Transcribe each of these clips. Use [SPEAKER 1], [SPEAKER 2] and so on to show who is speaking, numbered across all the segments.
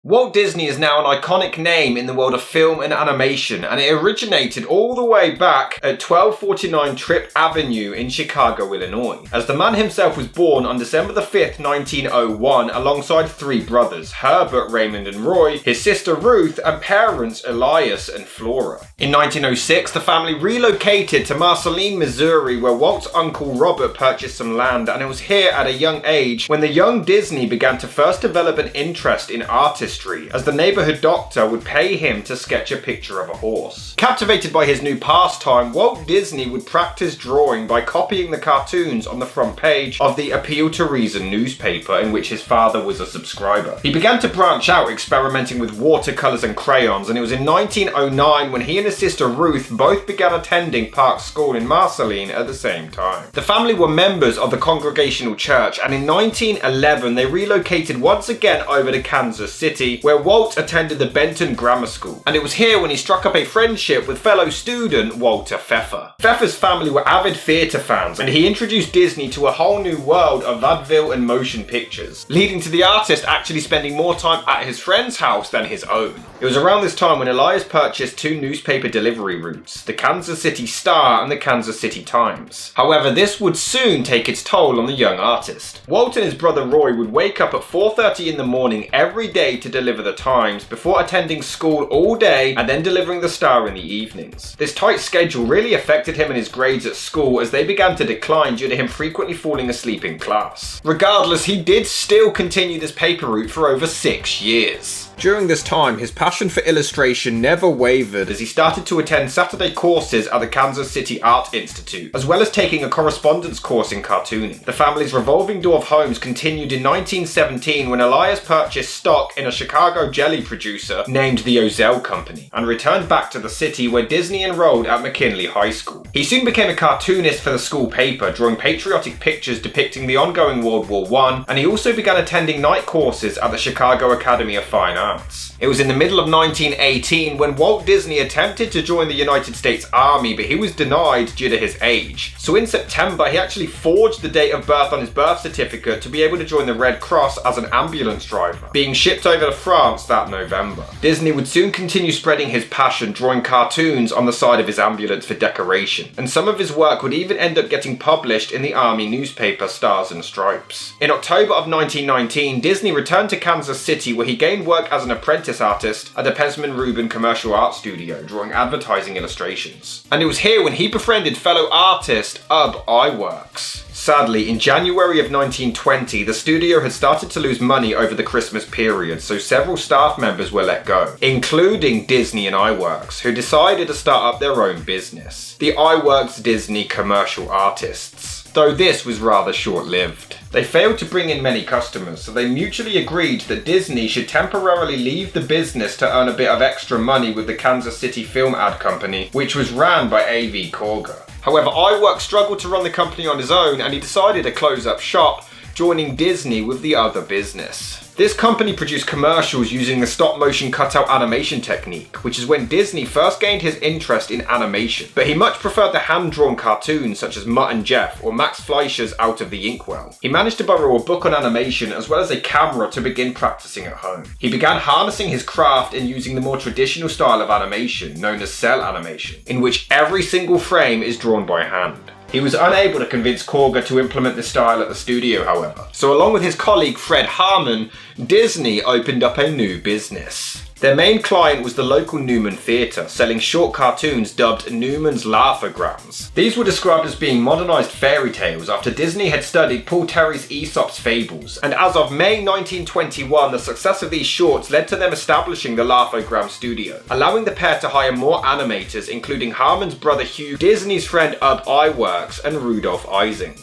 [SPEAKER 1] Walt Disney is now an iconic name in the world of film and animation, and it originated all the way back at 1249 Tripp Avenue in Chicago, Illinois, as the man himself was born on December the 5th, 1901, alongside three brothers, Herbert, Raymond and Roy, his sister Ruth, and parents Elias and Flora. In 1906, the family relocated to Marceline, Missouri, where Walt's uncle Robert purchased some land, and it was here at a young age when the young Disney began to first develop an interest in artistry, as the neighborhood doctor would pay him to sketch a picture of a horse. Captivated by his new pastime, Walt Disney would practice drawing by copying the cartoons on the front page of the Appeal to Reason newspaper, in which his father was a subscriber. He began to branch out, experimenting with watercolors and crayons, and it was in 1909 when he and his sister Ruth both began attending Park School in Marceline at the same time. The family were members of the Congregational Church, and in 1911 they relocated once again over to Kansas City, where Walt attended the Benton Grammar School, and it was here when he struck up a friendship with fellow student Walter Pfeffer. Pfeffer's family were avid theatre fans, and he introduced Disney to a whole new world of vaudeville and motion pictures, leading to the artist actually spending more time at his friend's house than his own. It was around this time when Elias purchased two newspaper delivery routes, the Kansas City Star and the Kansas City Times. However, this would soon take its toll on the young artist. Walt and his brother Roy would wake up at 4:30 in the morning every day to deliver the Times, before attending school all day and then delivering the Star in the evenings. This tight schedule really affected him and his grades at school, as they began to decline due to him frequently falling asleep in class. Regardless, he did still continue this paper route for over 6 years. During this time, his passion for illustration never wavered, as he started to attend Saturday courses at the Kansas City Art Institute, as well as taking a correspondence course in cartooning. The family's revolving door of homes continued in 1917 when Elias purchased stock in a Chicago jelly producer named the Ozell Company, and returned back to the city, where Disney enrolled at McKinley High School. He soon became a cartoonist for the school paper, drawing patriotic pictures depicting the ongoing World War I, and he also began attending night courses at the Chicago Academy of Fine Arts. It was in the middle of 1918 when Walt Disney attempted to join the United States Army, but he was denied due to his age. So in September, he actually forged the date of birth on his birth certificate to be able to join the Red Cross as an ambulance driver, being shipped over to France that November. Disney would soon continue spreading his passion, drawing cartoons on the side of his ambulance for decoration, and some of his work would even end up getting published in the Army newspaper Stars and Stripes. In October of 1919, Disney returned to Kansas City, where he gained work as an apprentice artist at the Pesman Rubin Commercial Art Studio, drawing advertising illustrations. And it was here when he befriended fellow artist Ub Iwerks. Sadly, in January of 1920, the studio had started to lose money over the Christmas period, so several staff members were let go, including Disney and Iwerks, who decided to start up their own business, the Iwerks Disney Commercial Artists, though this was rather short-lived. They failed to bring in many customers, so they mutually agreed that Disney should temporarily leave the business to earn a bit of extra money with the Kansas City Film Ad Company, which was ran by A.V. Korger. However, Iwerks struggled to run the company on his own, and he decided to close up shop, joining Disney with the other business. This company produced commercials using the stop-motion cutout animation technique, which is when Disney first gained his interest in animation, but he much preferred the hand-drawn cartoons such as Mutt and Jeff or Max Fleischer's Out of the Inkwell. He managed to borrow a book on animation as well as a camera to begin practicing at home. He began harnessing his craft in using the more traditional style of animation, known as cell animation, in which every single frame is drawn by hand. He was unable to convince Korger to implement this style at the studio, however. So along with his colleague Fred Harmon, Disney opened up a new business. Their main client was the local Newman Theatre, selling short cartoons dubbed Newman's Laugh-O-Grams. These were described as being modernised fairy tales after Disney had studied Paul Terry's Aesop's Fables, and as of May 1921, the success of these shorts led to them establishing the Laugh-O-Gram studio, allowing the pair to hire more animators, including Harmon's brother Hugh, Disney's friend Ub Iwerks, and Rudolph Ising.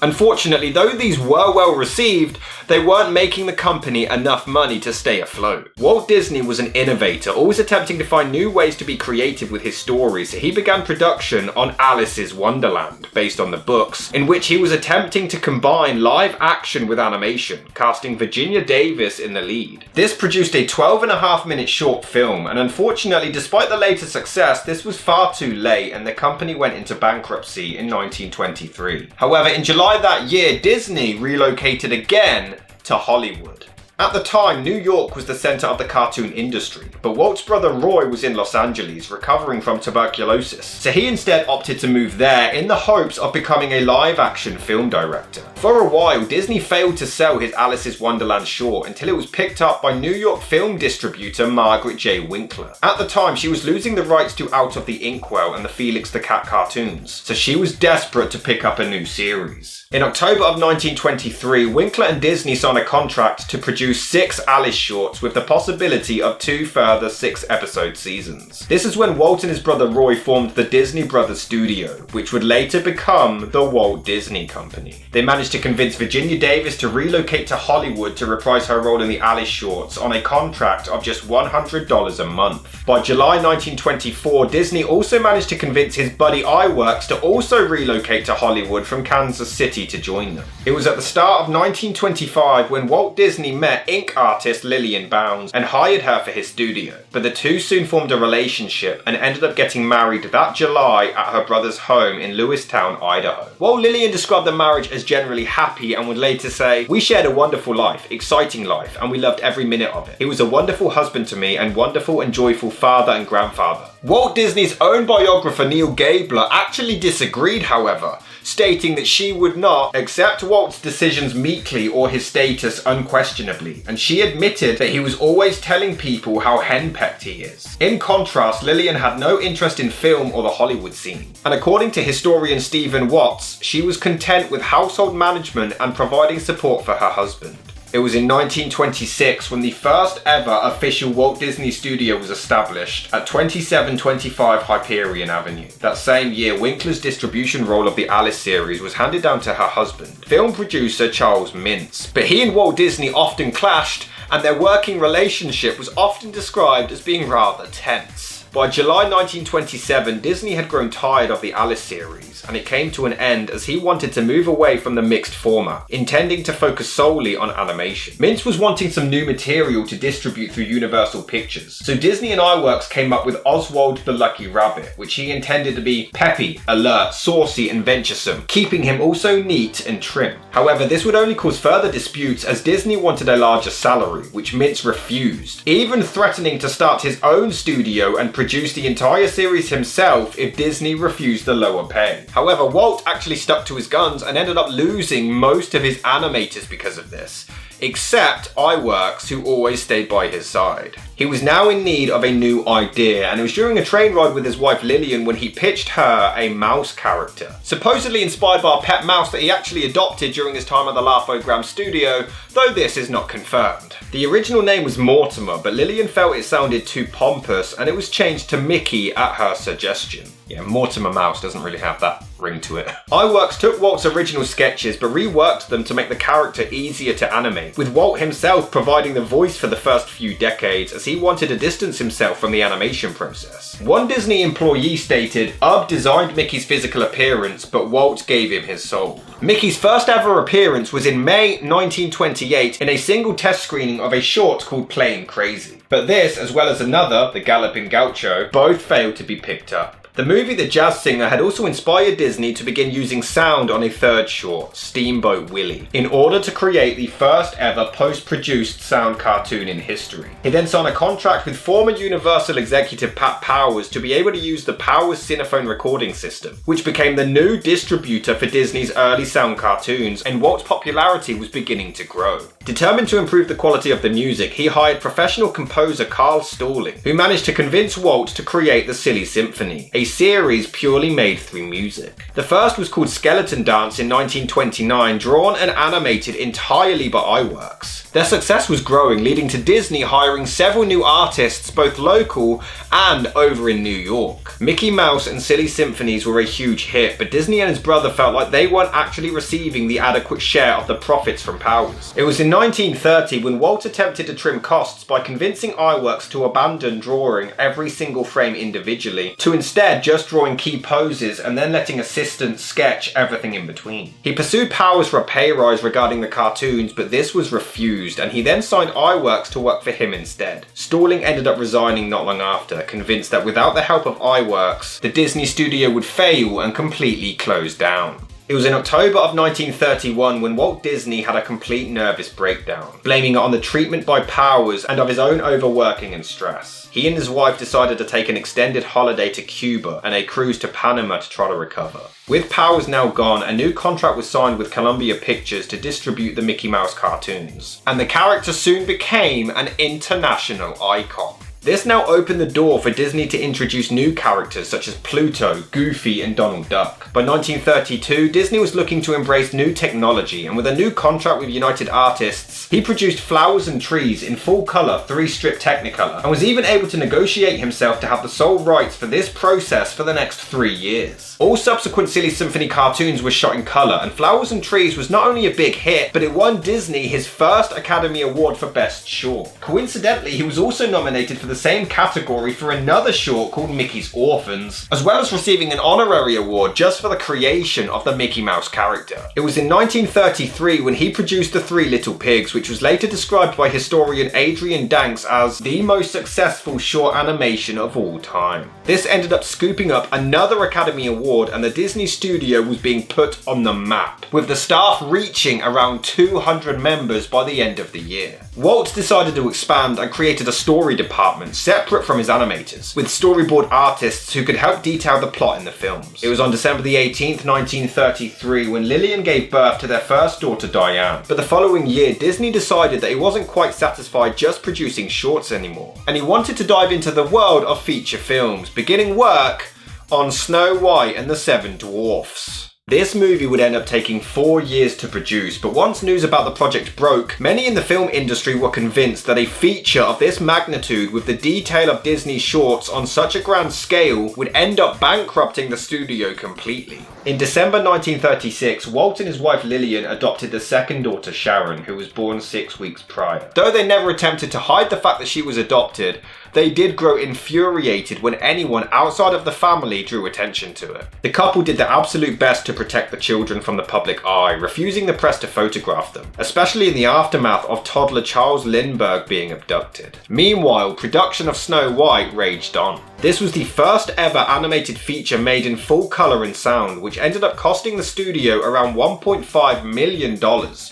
[SPEAKER 1] Unfortunately, though these were well received, they weren't making the company enough money to stay afloat. Walt Disney was an innovator, always attempting to find new ways to be creative with his stories, so he began production on Alice's Wonderland, based on the books, in which he was attempting to combine live action with animation, casting Virginia Davis in the lead. This produced a 12.5-minute short film, and unfortunately, despite the later success, this was far too late and the company went into bankruptcy in 1923. However, in July that year, Disney relocated again to Hollywood. At the time, New York was the center of the cartoon industry, but Walt's brother Roy was in Los Angeles recovering from tuberculosis, so he instead opted to move there in the hopes of becoming a live-action film director. For a while, Disney failed to sell his Alice's Wonderland short until it was picked up by New York film distributor Margaret J. Winkler. At the time, she was losing the rights to Out of the Inkwell and the Felix the Cat cartoons, so she was desperate to pick up a new series. In October of 1923, Winkler and Disney signed a contract to produce 6 Alice shorts with the possibility of 2 further 6-episode seasons. This is when Walt and his brother Roy formed the Disney Brothers Studio, which would later become the Walt Disney Company. They managed to convince Virginia Davis to relocate to Hollywood to reprise her role in the Alice shorts on a contract of just $100 a month. By July 1924, Disney also managed to convince his buddy Iwerks to also relocate to Hollywood from Kansas City to join them. It was at the start of 1925 when Walt Disney met ink artist Lillian Bounds and hired her for his studio, but the two soon formed a relationship and ended up getting married that July at her brother's home in Lewistown, Idaho. While Lillian described the marriage as generally happy and would later say, "We shared a wonderful life, exciting life, and we loved every minute of it. He was a wonderful husband to me and wonderful and joyful father and grandfather." Walt Disney's own biographer Neil Gabler actually disagreed, however, stating that she would not accept Walt's decisions meekly or his status unquestionably, and she admitted that he was always telling people how henpecked he is. In contrast, Lillian had no interest in film or the Hollywood scene, and according to historian Stephen Watts, she was content with household management and providing support for her husband. It was in 1926 when the first ever official Walt Disney Studio was established at 2725 Hyperion Avenue. That same year, Winkler's distribution role of the Alice series was handed down to her husband, film producer Charles Mintz. But he and Walt Disney often clashed, and their working relationship was often described as being rather tense. By July 1927, Disney had grown tired of the Alice series, and it came to an end as he wanted to move away from the mixed format, intending to focus solely on animation. Mintz was wanting some new material to distribute through Universal Pictures, so Disney and Iwerks came up with Oswald the Lucky Rabbit, which he intended to be peppy, alert, saucy and venturesome, keeping him also neat and trim. However, this would only cause further disputes as Disney wanted a larger salary, which Mintz refused, even threatening to start his own studio and produce the entire series himself if Disney refused the lower pay. However, Walt actually stuck to his guns and ended up losing most of his animators because of this, except Iwerks, who always stayed by his side. He was now in need of a new idea, and it was during a train ride with his wife Lillian when he pitched her a mouse character, supposedly inspired by a pet mouse that he actually adopted during his time at the Laugh-O-Gram studio, though this is not confirmed. The original name was Mortimer, but Lillian felt it sounded too pompous, and it was changed to Mickey at her suggestion. Yeah, Mortimer Mouse doesn't really have that ring to it. Iwerks took Walt's original sketches but reworked them to make the character easier to animate, with Walt himself providing the voice for the first few decades as he wanted to distance himself from the animation process. One Disney employee stated, "Ub designed Mickey's physical appearance, but Walt gave him his soul." Mickey's first ever appearance was in May 1928 in a single test screening of a short called Plain Crazy. But this, as well as another, The Galloping Gaucho, both failed to be picked up. The movie The Jazz Singer had also inspired Disney to begin using sound on a third short, Steamboat Willie, in order to create the first ever post-produced sound cartoon in history. He then signed a contract with former Universal executive Pat Powers to be able to use the Powers Cinephone recording system, which became the new distributor for Disney's early sound cartoons, and Walt's popularity was beginning to grow. Determined to improve the quality of the music, he hired professional composer Carl Stalling, who managed to convince Walt to create the Silly Symphony, a series purely made through music. The first was called Skeleton Dance in 1929, drawn and animated entirely by Iwerks. Their success was growing, leading to Disney hiring several new artists, both local and over in New York. Mickey Mouse and Silly Symphonies were a huge hit, but Disney and his brother felt like they weren't actually receiving the adequate share of the profits from Powers. It was in 1930 when Walt attempted to trim costs by convincing Iwerks to abandon drawing every single frame individually, to instead just drawing key poses and then letting assistants sketch everything in between. He pursued Powers for a pay rise regarding the cartoons, but this was refused, and he then signed Iwerks to work for him instead. Stalling ended up resigning not long after, convinced that without the help of Iwerks, the Disney studio would fail and completely close down. It was in October of 1931 when Walt Disney had a complete nervous breakdown, blaming it on the treatment by powers and of his own overworking and stress. He and his wife decided to take an extended holiday to Cuba and a cruise to Panama to try to recover. With powers now gone, a new contract was signed with Columbia Pictures to distribute the Mickey Mouse cartoons, and the character soon became an international icon. This now opened the door for Disney to introduce new characters such as Pluto, Goofy, and Donald Duck. By 1932, Disney was looking to embrace new technology, and with a new contract with United Artists, he produced Flowers and Trees in full colour 3-strip Technicolor, and was even able to negotiate himself to have the sole rights for this process for the next 3 years. All subsequent Silly Symphony cartoons were shot in colour, and Flowers and Trees was not only a big hit, but it won Disney his first Academy Award for Best Short. Coincidentally, he was also nominated for the same category for another short called Mickey's Orphans, as well as receiving an honorary award just for the creation of the Mickey Mouse character. It was in 1933 when he produced The Three Little Pigs, which was later described by historian Adrian Danks as the most successful short animation of all time. This ended up scooping up another Academy Award, and the Disney studio was being put on the map, with the staff reaching around 200 members by the end of the year. Walt decided to expand and created a story department separate from his animators, with storyboard artists who could help detail the plot in the films. It was on December the 18th, 1933 when Lillian gave birth to their first daughter Diane, but the following year Disney decided that he wasn't quite satisfied just producing shorts anymore, and he wanted to dive into the world of feature films, beginning work on Snow White and the Seven Dwarfs. This movie would end up taking 4 years to produce, but once news about the project broke, many in the film industry were convinced that a feature of this magnitude with the detail of Disney shorts on such a grand scale would end up bankrupting the studio completely. In December 1936, Walt and his wife Lillian adopted the second daughter Sharon, who was born 6 weeks prior. Though they never attempted to hide the fact that she was adopted, they did grow infuriated when anyone outside of the family drew attention to it. The couple did their absolute best to protect the children from the public eye, refusing the press to photograph them, especially in the aftermath of toddler Charles Lindbergh being abducted. Meanwhile, production of Snow White raged on. This was the first ever animated feature made in full colour and sound, which ended up costing the studio around $1.5 million,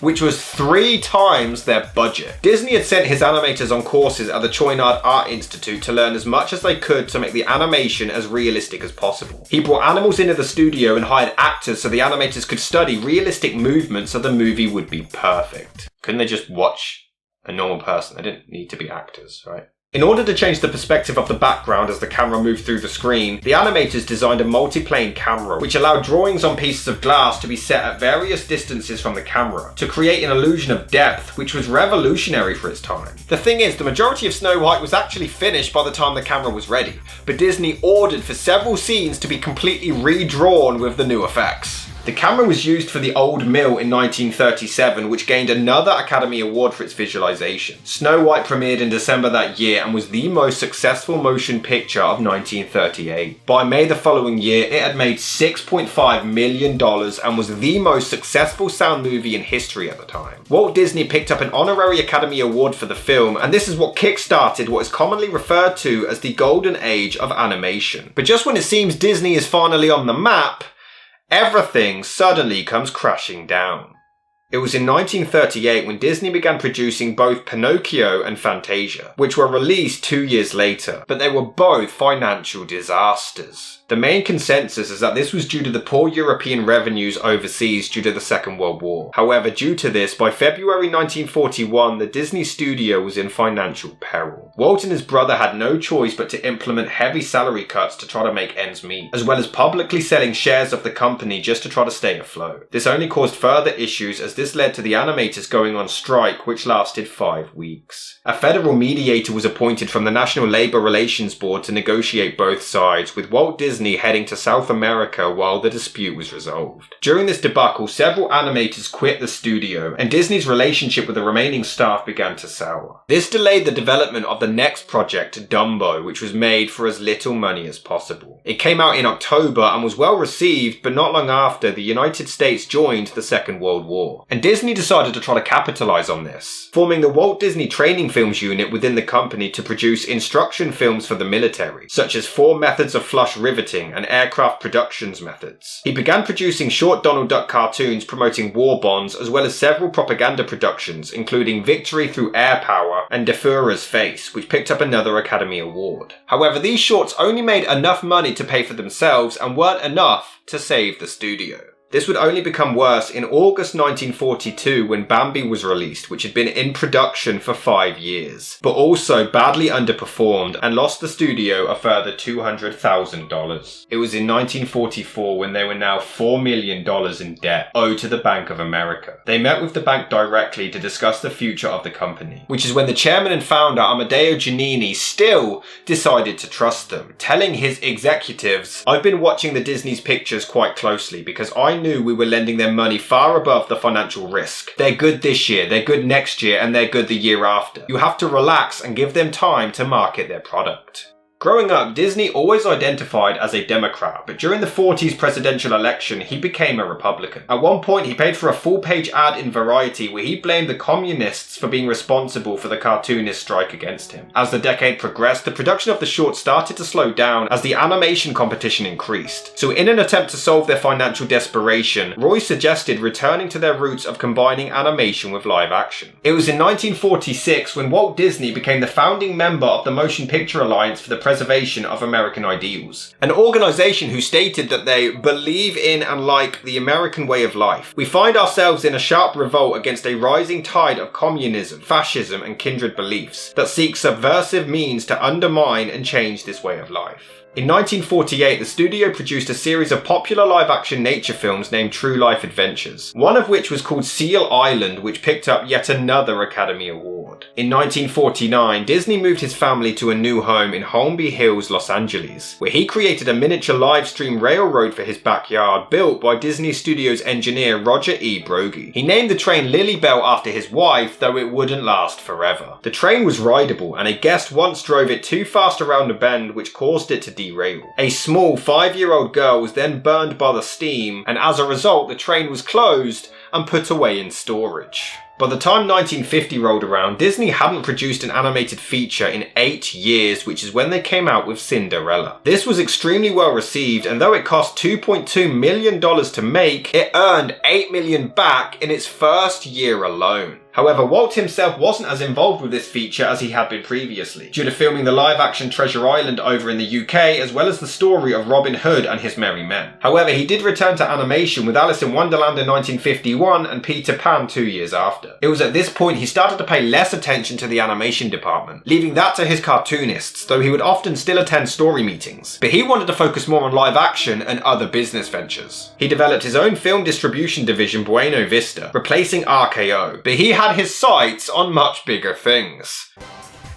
[SPEAKER 1] which was 3 times their budget. Disney had sent his animators on courses at the Chouinard Art Institute to learn as much as they could to make the animation as realistic as possible. He brought animals into the studio and hired actors so the animators could study realistic movements so the movie would be perfect. Couldn't they just watch a normal person? They didn't need to be actors, right? In order to change the perspective of the background as the camera moved through the screen, the animators designed a multi-plane camera, which allowed drawings on pieces of glass to be set at various distances from the camera, to create an illusion of depth, which was revolutionary for its time. The thing is, the majority of Snow White was actually finished by the time the camera was ready, but Disney ordered for several scenes to be completely redrawn with the new effects. The camera was used for the Old Mill in 1937, which gained another Academy Award for its visualization. Snow White premiered in December that year and was the most successful motion picture of 1938. By May the following year, it had made $6.5 million and was the most successful sound movie in history at the time. Walt Disney picked up an honorary Academy Award for the film, and this is what kick-started what is commonly referred to as the golden age of animation. But just when it seems Disney is finally on the map, everything suddenly comes crashing down. It was in 1938 when Disney began producing both Pinocchio and Fantasia, which were released 2 years later, but they were both financial disasters. The main consensus is that this was due to the poor European revenues overseas due to the Second World War. However, due to this, by February 1941, the Disney studio was in financial peril. Walt and his brother had no choice but to implement heavy salary cuts to try to make ends meet, as well as publicly selling shares of the company just to try to stay afloat. This only caused further issues as this led to the animators going on strike, which lasted 5 weeks. A federal mediator was appointed from the National Labor Relations Board to negotiate both sides, with Walt Disney heading to South America while the dispute was resolved. During this debacle, several animators quit the studio, and Disney's relationship with the remaining staff began to sour. This delayed the development of the next project, Dumbo, which was made for as little money as possible. It came out in October and was well received, but not long after, the United States joined the Second World War. And Disney decided to try to capitalize on this, forming the Walt Disney Training Films unit within the company to produce instruction films for the military, such as 4 Methods of Flush Riveting piloting and aircraft productions methods. He began producing short Donald Duck cartoons promoting war bonds, as well as several propaganda productions, including Victory Through Air Power and Defura's Face, which picked up another Academy Award. However, these shorts only made enough money to pay for themselves and weren't enough to save the studio. This would only become worse in August 1942 when Bambi was released, which had been in production for 5 years, but also badly underperformed and lost the studio a further $200,000. It was in 1944 when they were now $4 million in debt owed to the Bank of America. They met with the bank directly to discuss the future of the company, which is when the chairman and founder Amedeo Giannini still decided to trust them, telling his executives, "I've been watching the Disney's pictures quite closely because I knew we were lending them money far above the financial risk. They're good this year, they're good next year, and they're good the year after. You have to relax and give them time to market their product." Growing up, Disney always identified as a Democrat, but during the 40s presidential election, he became a Republican. At one point, he paid for a full-page ad in Variety where he blamed the communists for being responsible for the cartoonist strike against him. As the decade progressed, the production of the short started to slow down as the animation competition increased. So in an attempt to solve their financial desperation, Roy suggested returning to their roots of combining animation with live action. It was in 1946 when Walt Disney became the founding member of the Motion Picture Alliance for the Preservation of American Ideals, an organization who stated that they believe in and like the American way of life. We find ourselves in a sharp revolt against a rising tide of communism, fascism, and kindred beliefs that seek subversive means to undermine and change this way of life. In 1948, the studio produced a series of popular live-action nature films named True Life Adventures, one of which was called Seal Island, which picked up yet another Academy Award. In 1949, Disney moved his family to a new home in Holmby Hills, Los Angeles, where he created a miniature live-stream railroad for his backyard built by Disney Studios engineer Roger E. Broggie. He named the train Lily Bell after his wife, though it wouldn't last forever. The train was rideable, and a guest once drove it too fast around a bend, which caused it to derail. A small 5-year-old girl was then burned by the steam, and as a result the train was closed and put away in storage. By the time 1950 rolled around, Disney hadn't produced an animated feature in 8 years, which is when they came out with Cinderella. This was extremely well received, and though it cost $2.2 million to make, it earned $8 million back in its first year alone. However, Walt himself wasn't as involved with this feature as he had been previously, due to filming the live-action Treasure Island over in the UK, as well as the story of Robin Hood and his merry men. However, he did return to animation with Alice in Wonderland in 1951 and Peter Pan 2 years after. It was at this point he started to pay less attention to the animation department, leaving that to his cartoonists, though he would often still attend story meetings. But he wanted to focus more on live action and other business ventures. He developed his own film distribution division, Buena Vista, replacing RKO, but he had his sights on much bigger things.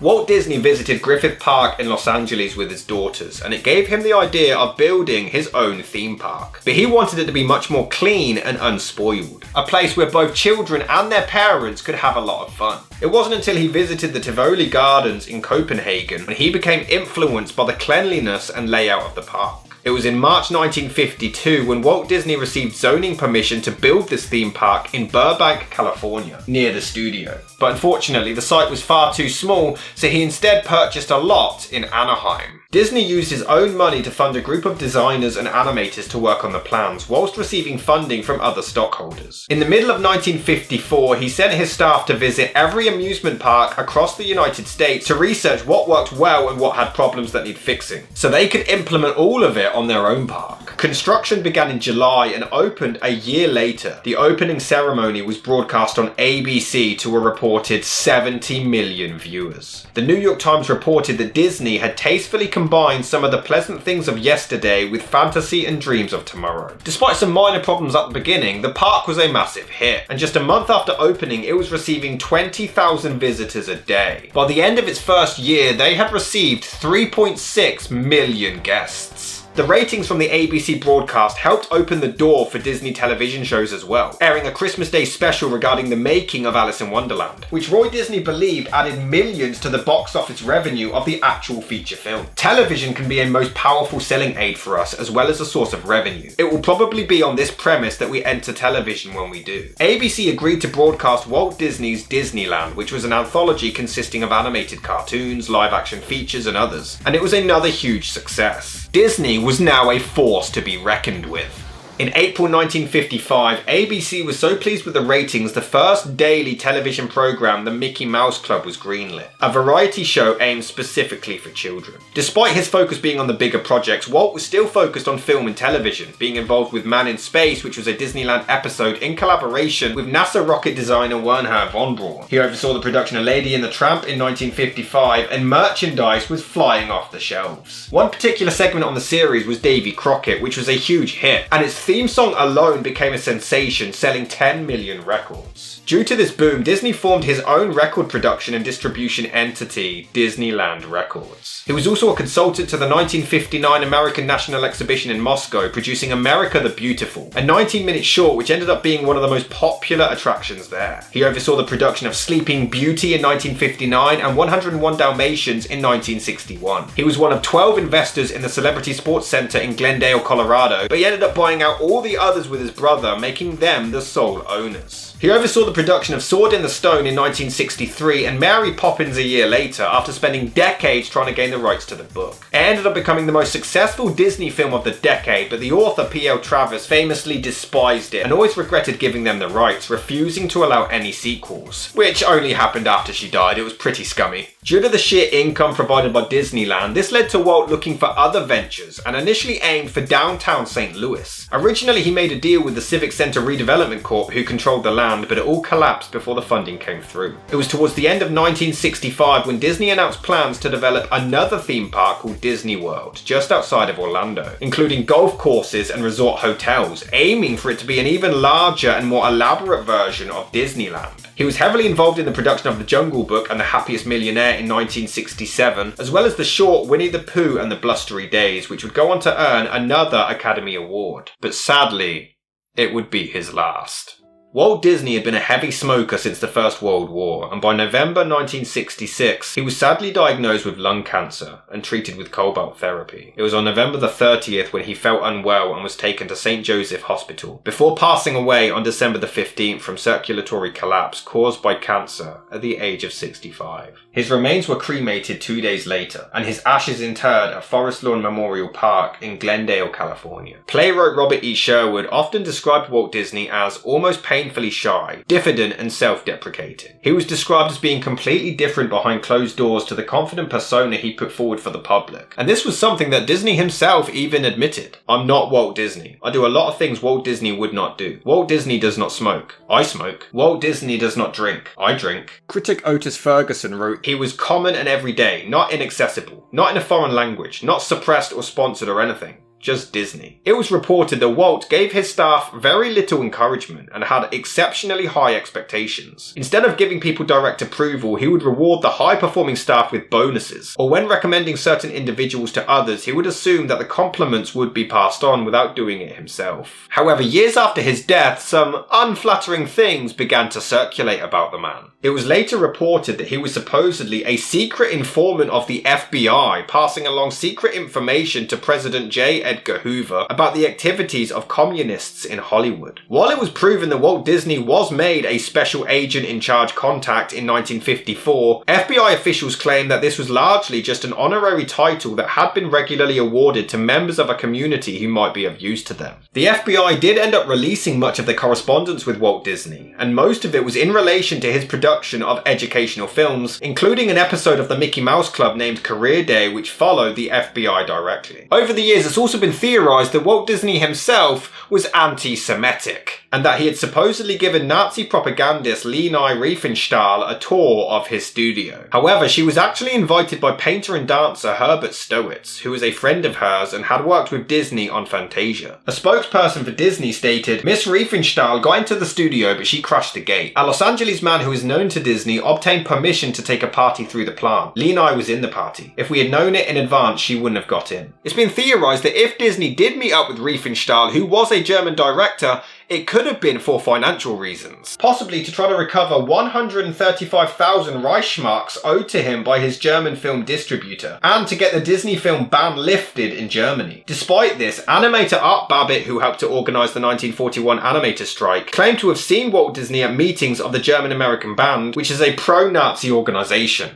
[SPEAKER 1] Walt Disney visited Griffith Park in Los Angeles with his daughters, and it gave him the idea of building his own theme park. But he wanted it to be much more clean and unspoiled, a place where both children and their parents could have a lot of fun. It wasn't until he visited the Tivoli Gardens in Copenhagen when he became influenced by the cleanliness and layout of the park. It was in March 1952 when Walt Disney received zoning permission to build this theme park in Burbank, California, near the studio. But unfortunately, the site was far too small, so he instead purchased a lot in Anaheim. Disney used his own money to fund a group of designers and animators to work on the plans, whilst receiving funding from other stockholders. In the middle of 1954, he sent his staff to visit every amusement park across the United States to research what worked well and what had problems that need fixing, so they could implement all of it on their own park. Construction began in July and opened a year later. The opening ceremony was broadcast on ABC to a reported 70 million viewers. The New York Times reported that Disney had tastefully combined some of the pleasant things of yesterday with fantasy and dreams of tomorrow. Despite some minor problems at the beginning, the park was a massive hit, and just a month after opening it was receiving 20,000 visitors a day. By the end of its first year, they had received 3.6 million guests. The ratings from the ABC broadcast helped open the door for Disney television shows as well, airing a Christmas Day special regarding the making of Alice in Wonderland, which Roy Disney believed added millions to the box office revenue of the actual feature film. Television can be a most powerful selling aid for us, as well as a source of revenue. It will probably be on this premise that we enter television when we do. ABC agreed to broadcast Walt Disney's Disneyland, which was an anthology consisting of animated cartoons, live-action features, and others, and it was another huge success. Disney was now a force to be reckoned with. In April 1955, ABC was so pleased with the ratings, the first daily television program, The Mickey Mouse Club, was greenlit, a variety show aimed specifically for children. Despite his focus being on the bigger projects, Walt was still focused on film and television, being involved with Man in Space, which was a Disneyland episode in collaboration with NASA rocket designer Wernher von Braun. He oversaw the production of Lady and the Tramp in 1955, and merchandise was flying off the shelves. One particular segment on the series was Davy Crockett, which was a huge hit, and its theme song alone became a sensation, selling 10 million records. Due to this boom, Disney formed his own record production and distribution entity, Disneyland Records. He was also a consultant to the 1959 American National Exhibition in Moscow, producing America the Beautiful, a 19-minute short which ended up being one of the most popular attractions there. He oversaw the production of Sleeping Beauty in 1959 and 101 Dalmatians in 1961. He was one of 12 investors in the Celebrity Sports Center in Glendale, Colorado, but he ended up buying out all the others with his brother, making them the sole owners. He oversaw the production of Sword in the Stone in 1963 and Mary Poppins a year later, after spending decades trying to gain the rights to the book. It ended up becoming the most successful Disney film of the decade, but the author P.L. Travers famously despised it and always regretted giving them the rights, refusing to allow any sequels, which only happened after she died. It was pretty scummy. Due to the sheer income provided by Disneyland, this led to Walt looking for other ventures and initially aimed for downtown St. Louis. Originally, he made a deal with the Civic Center Redevelopment Corp, who controlled the land, but it all collapsed before the funding came through. It was towards the end of 1965 when Disney announced plans to develop another theme park called Disney World, just outside of Orlando, including golf courses and resort hotels, aiming for it to be an even larger and more elaborate version of Disneyland. He was heavily involved in the production of The Jungle Book and The Happiest Millionaire in 1967, as well as the short Winnie the Pooh and the Blustery Days, which would go on to earn another Academy Award. But sadly, it would be his last. Walt Disney had been a heavy smoker since the First World War, and by November 1966, he was sadly diagnosed with lung cancer and treated with cobalt therapy. It was on November the 30th when he felt unwell and was taken to St. Joseph Hospital, before passing away on December the 15th from circulatory collapse caused by cancer at the age of 65. His remains were cremated 2 days later, and his ashes interred at Forest Lawn Memorial Park in Glendale, California. Playwright Robert E. Sherwood often described Walt Disney as almost painfully shy, diffident and self-deprecating. He was described as being completely different behind closed doors to the confident persona he put forward for the public. And this was something that Disney himself even admitted. "I'm not Walt Disney. I do a lot of things Walt Disney would not do. Walt Disney does not smoke. I smoke. Walt Disney does not drink. I drink." Critic Otis Ferguson wrote, "He was common and everyday, not inaccessible, not in a foreign language, not suppressed or sponsored or anything. Just Disney." It was reported that Walt gave his staff very little encouragement and had exceptionally high expectations. Instead of giving people direct approval, he would reward the high-performing staff with bonuses, or when recommending certain individuals to others, he would assume that the compliments would be passed on without doing it himself. However, years after his death, some unflattering things began to circulate about the man. It was later reported that he was supposedly a secret informant of the FBI, passing along secret information to President J. Edgar Hoover about the activities of communists in Hollywood. While it was proven that Walt Disney was made a special agent in charge contact in 1954, FBI officials claimed that this was largely just an honorary title that had been regularly awarded to members of a community who might be of use to them. The FBI did end up releasing much of the correspondence with Walt Disney, and most of it was in relation to his production of educational films, including an episode of the Mickey Mouse Club named Career Day, which followed the FBI directly. Over the years, it's also been theorized that Walt Disney himself was anti-Semitic, and that he had supposedly given Nazi propagandist Leni Riefenstahl a tour of his studio. However, she was actually invited by painter and dancer Herbert Stowitz, who was a friend of hers and had worked with Disney on Fantasia. A spokesperson for Disney stated, "Miss Riefenstahl got into the studio, but she crashed the gate. A Los Angeles man who is known to Disney obtained permission to take a party through the plant. Leni was in the party. If we had known it in advance, she wouldn't have got in." It's been theorized that if Disney did meet up with Riefenstahl, who was a German director, it could have been for financial reasons, possibly to try to recover 135,000 Reichsmarks owed to him by his German film distributor, and to get the Disney film ban lifted in Germany. Despite this, animator Art Babbitt, who helped to organise the 1941 animator strike, claimed to have seen Walt Disney at meetings of the German-American Band, which is a pro-Nazi organisation.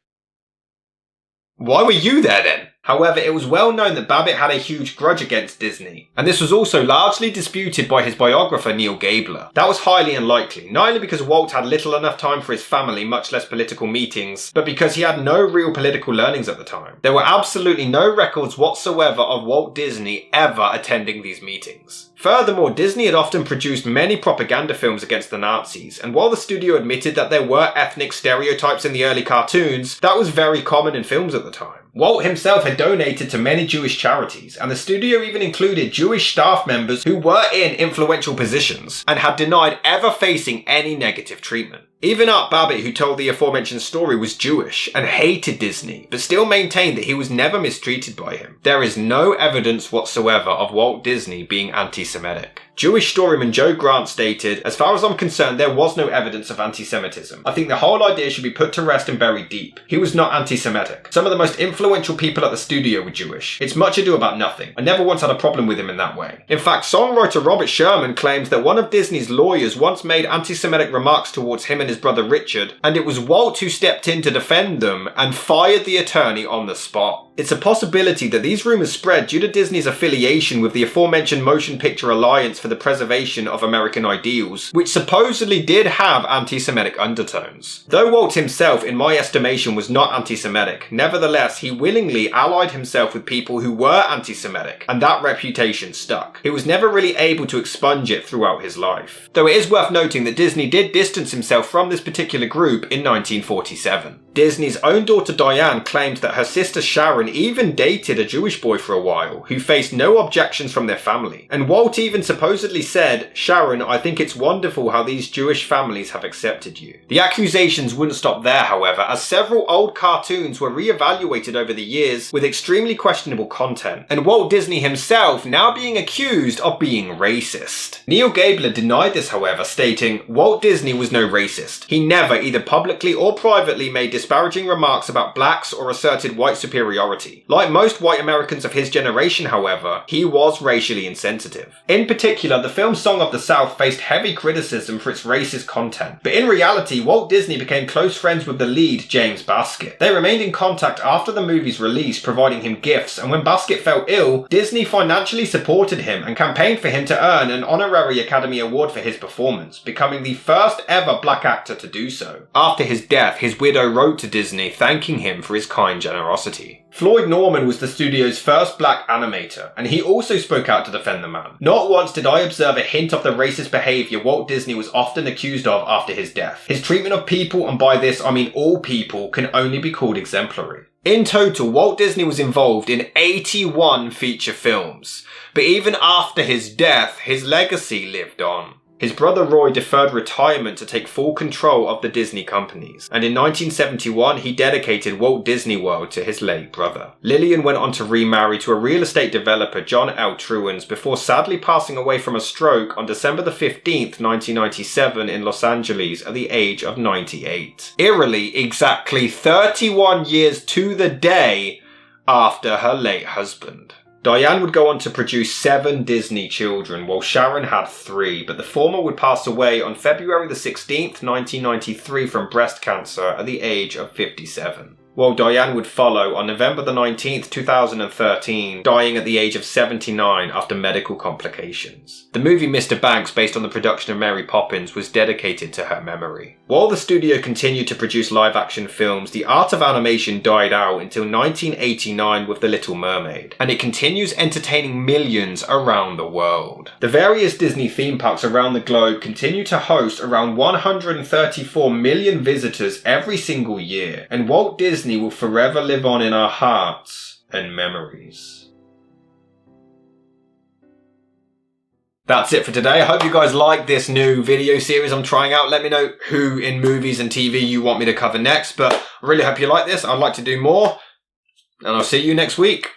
[SPEAKER 1] Why were you there then? However, it was well known that Babbitt had a huge grudge against Disney, and this was also largely disputed by his biographer Neil Gabler. That was highly unlikely, not only because Walt had little enough time for his family, much less political meetings, but because he had no real political learnings at the time. There were absolutely no records whatsoever of Walt Disney ever attending these meetings. Furthermore, Disney had often produced many propaganda films against the Nazis, and while the studio admitted that there were ethnic stereotypes in the early cartoons, that was very common in films at the time. Walt himself had donated to many Jewish charities, and the studio even included Jewish staff members who were in influential positions and had denied ever facing any negative treatment. Even Art Babbitt, who told the aforementioned story, was Jewish and hated Disney, but still maintained that he was never mistreated by him. There is no evidence whatsoever of Walt Disney being anti-Semitic. Jewish storyman Joe Grant stated, "As far as I'm concerned, there was no evidence of anti-Semitism. I think the whole idea should be put to rest and buried deep. He was not anti-Semitic. Some of the most influential people at the studio were Jewish. It's much ado about nothing. I never once had a problem with him in that way." In fact, songwriter Robert Sherman claims that one of Disney's lawyers once made anti-Semitic remarks towards him and his brother Richard, and it was Walt who stepped in to defend them and fired the attorney on the spot. It's a possibility that these rumours spread due to Disney's affiliation with the aforementioned Motion Picture Alliance for the Preservation of American Ideals, which supposedly did have anti-Semitic undertones. Though Walt himself, in my estimation, was not anti-Semitic, nevertheless he willingly allied himself with people who were anti-Semitic, and that reputation stuck. He was never really able to expunge it throughout his life. Though it is worth noting that Disney did distance himself from this particular group in 1947. Disney's own daughter Diane claimed that her sister Sharon even dated a Jewish boy for a while, who faced no objections from their family. And Walt even supposedly said, "Sharon, I think it's wonderful how these Jewish families have accepted you." The accusations wouldn't stop there, however, as several old cartoons were re-evaluated over the years with extremely questionable content, and Walt Disney himself now being accused of being racist. Neil Gabler denied this, however, stating, "Walt Disney was no racist. He never, either publicly or privately, made disparaging remarks about blacks or asserted white superiority. Like most white Americans of his generation, however, he was racially insensitive." In particular, the film Song of the South faced heavy criticism for its racist content, but in reality, Walt Disney became close friends with the lead, James Baskett. They remained in contact after the movie's release, providing him gifts, and when Baskett fell ill, Disney financially supported him and campaigned for him to earn an honorary Academy Award for his performance, becoming the first ever black actor to do so. After his death, his widow wrote to Disney thanking him for his kind generosity. Floyd Norman was the studio's first black animator, and he also spoke out to defend the man. "Not once did I observe a hint of the racist behaviour Walt Disney was often accused of after his death. His treatment of people, and by this I mean all people, can only be called exemplary." In total, Walt Disney was involved in 81 feature films, but even after his death, his legacy lived on. His brother Roy deferred retirement to take full control of the Disney companies, and in 1971 he dedicated Walt Disney World to his late brother. Lillian went on to remarry to a real estate developer, John L. Truans, before sadly passing away from a stroke on December 15th, 1997 in Los Angeles at the age of 98. Eerily, exactly 31 years to the day after her late husband. Diane would go on to produce 7 Disney children, while Sharon had 3, but the former would pass away on February the 16th, 1993 from breast cancer at the age of 57. While Diane would follow on November the 19th, 2013, dying at the age of 79 after medical complications. The movie Mr. Banks, based on the production of Mary Poppins, was dedicated to her memory. While the studio continued to produce live-action films, the art of animation died out until 1989 with The Little Mermaid, and it continues entertaining millions around the world. The various Disney theme parks around the globe continue to host around 134 million visitors every single year, and Walt Disney will forever live on in our hearts and memories. That's it for today. I hope you guys like this new video series I'm trying out. Let me know who in movies and TV you want me to cover next, but I really hope you like this. I'd like to do more, and I'll see you next week.